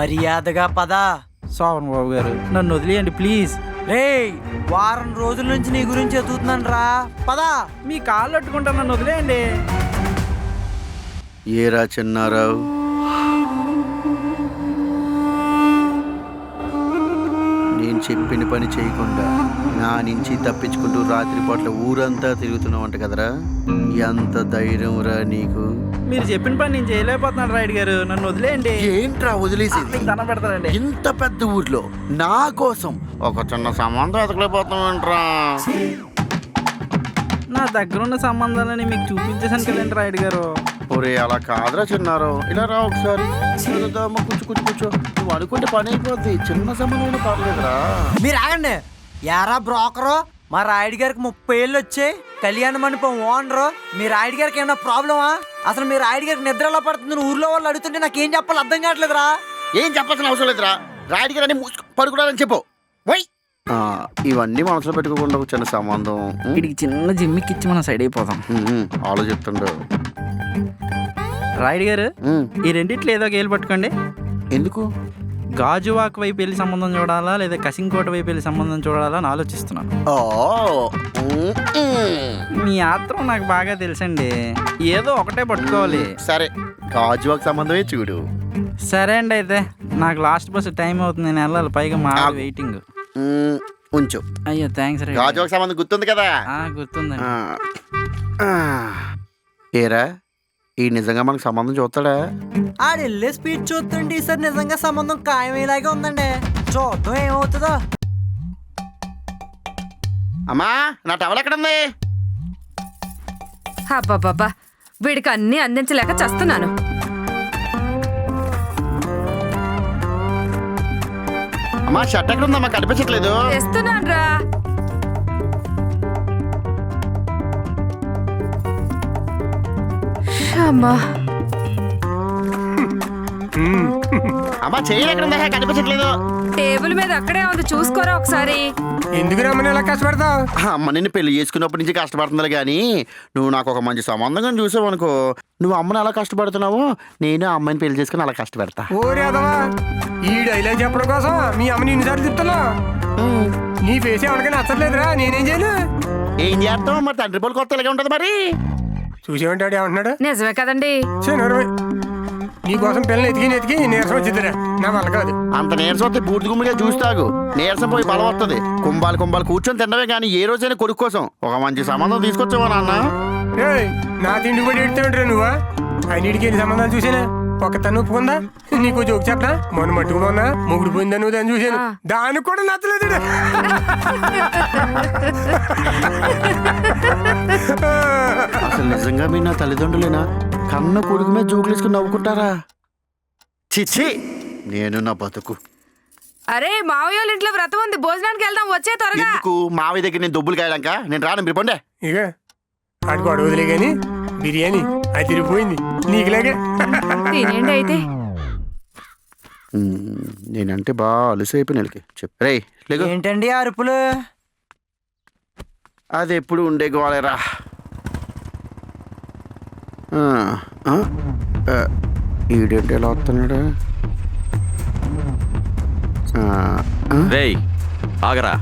మర్యాదగా పద. సోమన్ బాబు గారు నన్ను వదిలేయండి ప్లీజ్. రేయ్, వారం రోజుల నుంచి నీ గురించి ఎదుగుతున్నాను రా. పద. మీ కాళ్ళు అట్టుకుంటా, నన్ను వదిలేయండి. ఏరా చిన్నారావు, నేను చెప్పిన పని చేయకుండా నా నుంచి తప్పించుకుంటూ రాత్రిపూట్ల ఊరంతా తిరుగుతున్నావంట కదరా? ఎంత ధైర్యం రా నీకు? మీరు చెప్పిన పని నేను చేయలేకపోతున్నాను రాయుడు గారు, నన్ను వదిలేయండి. ఏంట్రా వదిలేసి? దండం పెడతానండి. ఇంత పెద్ద ఊర్లో నా కోసం ఒక చిన్న సంబంధం ఎతకలేకపోతున్నావంట్రా. నా దగ్గరున్న సంబంధాలని మీకు చూపించేసాను కదండి రాయుడు గారు. ఒరే అలా కాదురా చిన్నారావు, ఇలా రా ఒకసారి. కూర్చో. నువ్వు అనుకుంటే పని అయిపోద్ది. చిన్న సంబంధం పర్లేదురా. మీరు ఆగండి. యారా బ్రోకరు, మా రాయుడు గారికి 30 ఏళ్ళు వచ్చాయి. కళ్యాణ మండపం ఓనరు. మీ రాయుడు గారికి ఏమన్నా ప్రాబ్లమా? అసలు మీ రాయుడు గారికి నిద్ర ఎలా పడుతుంది ఊర్లో వాళ్ళు అడుగుతుంటే నాకేం చెప్పాలి అర్థం కావట్లేదురా. ఏం చెప్పాల్సిన అవసరం లేదురా. రాయుడు గారు అని పడుకున్నారని చెప్పు. వై ఇవన్నీ మనసులో పెట్టుకోకుండా ఒక చిన్న సంబంధం. వీడికి చిన్న జిమ్మికి ఇచ్చి మనం సైడ్ అయిపోదాం. ఆలోచిస్తుండో రాయుడు గారు, ఈ రెండిట్లో ఏదో గేలు పట్టుకోండి. ఎందుకు? గాజువాక్ వైపు వెళ్ళి సంబంధం చూడాలా లేదా కసింకోట వైపు వెళ్ళి సంబంధం చూడాలా అని ఆలోచిస్తున్నాను. మీ ఆత్రం నాకు బాగా తెలుసండి. ఏదో ఒకటే పట్టుకోవాలి. సరే, గాజువాక్ సంబంధమే చూడు. సరే అండి, అయితే నాకు లాస్ట్ బస్ టైం అవుతుంది, నేను వెళ్ళాలి. పైగా మా వెయిటింగ్. ఉంచు. అయ్యో థ్యాంక్స్. గాజువాక్ సంబంధం గుర్తుంది కదా? గుర్తుందండి. ఏరా, ఈ నిజంగా మనకు సంబంధం చూస్తాడా? ఆడెళ్ళే స్పీడ్ చూస్తుంటే ఈసారి నిజంగా సంబంధం ఖాయమయ్యేలాగే ఉందండి. చూద్దాం ఏమవుతుందో. అమ్మా, నా టవల్ ఎక్కడ ఉంది? అబ్బాబాబా, వీడికి అన్ని అందించలేక చస్తున్నాను. అమ్మా, షర్ట్ ఎక్కడ ఉందమ్మా? కనిపించట్లేదు. తెస్తున్నాను రా. అమ్మా, అమ్మా, చెయ్యి ఎక్కడ ఉందా? కనిపించట్లేదు. టేబుల్ మీద అక్కడే ఉంది, చూసుకోరా ఒకసారి. ఎందుకు రమ్మని ఎలా కష్టపడతావు? అమ్మ నిన్ను పెళ్లి చేసుకున్నప్పటి నుంచి కష్టపడుతుంది కానీ నువ్వు నాకు ఒక మంచి సంబంధంగా చూసావు అనుకో, నువ్వు అమ్మని అలా కష్టపడుతున్నావు, నేను ఆ అమ్మాయిని పెళ్లి చేసుకుని అలా కష్టపెడతా. ఓరేదవా, ఈ డైలాగ్ చెప్పడం కోసం మీ అమ్మని ఇన్నిసార్లు చెప్తున్నావు. నీ ఫేస్ ఎవరికైనా నచ్చట్లేదురా, నేనేం చేయను? ఏం చేస్తావు మరి? తండ్రి పోలు కొత్త ఇలాగే ఉంటది మరి. చూసేమంటాడు ఏమంటున్నాడు? నిజమే కదండి. నీకోసం పిల్లలు ఎతికి నీరసం వచ్చిద్దిరా, నా వల్ల కాదు. అంత నీరసం వస్తే బూర్తి గుమ్మిగా చూస్తాగు. నీరసం పోయి బలం వస్తుంది. కుంభాలు కూర్చొని తిన్నవే కానీ ఏ రోజైనా కొడుకు కోసం ఒక మంచి సంబంధం తీసుకొచ్చావా నాన్న? నా తిండి కూడా ఎడుతావుంటారా నువ్వా? అన్నిటికీ ఎన్ని సంబంధాలు చూసానా? ఒక తను ఒప్పుకుందా? నీకు జోక్ చెప్పనా? మొన్న మట్టుకున్నా ముగ్గురు పోయిందా నువ్వు దాన్ని చూసాను, దానికి కూడా నచ్చలేదు. అసలు నిజంగా మీ నా తల్లిదండ్రులేనా? కన్న కొడుకు మీద జోకులు వేసుకుని నవ్వుకుంటారా? చిచ్చి, నేను నా బతుకు. అరే, మావయ్య వాళ్ళ ఇంట్లో వ్రతం ఉంది, భోజనానికి వెళ్దాం, వచ్చే త్వరగా. ఎందుకు? మావి దగ్గర నేను డబ్బులు కాయడాక నేను రాను, మీరు పండే. ఇక అటు గొడవ వదిలే గాని బిర్యానీ అది తిరిగిపోయింది నీకులాగే. తినేయండి అయితే. నేనంటే బాగా అలసైపోయి నెలకి చెప్పరే. ఏంటండి అరుపులు? అది ఎప్పుడు ఉండే గోలేరా. ఈడేంటి ఎలా వస్తున్నాడు? రేయ్ ఆగరా.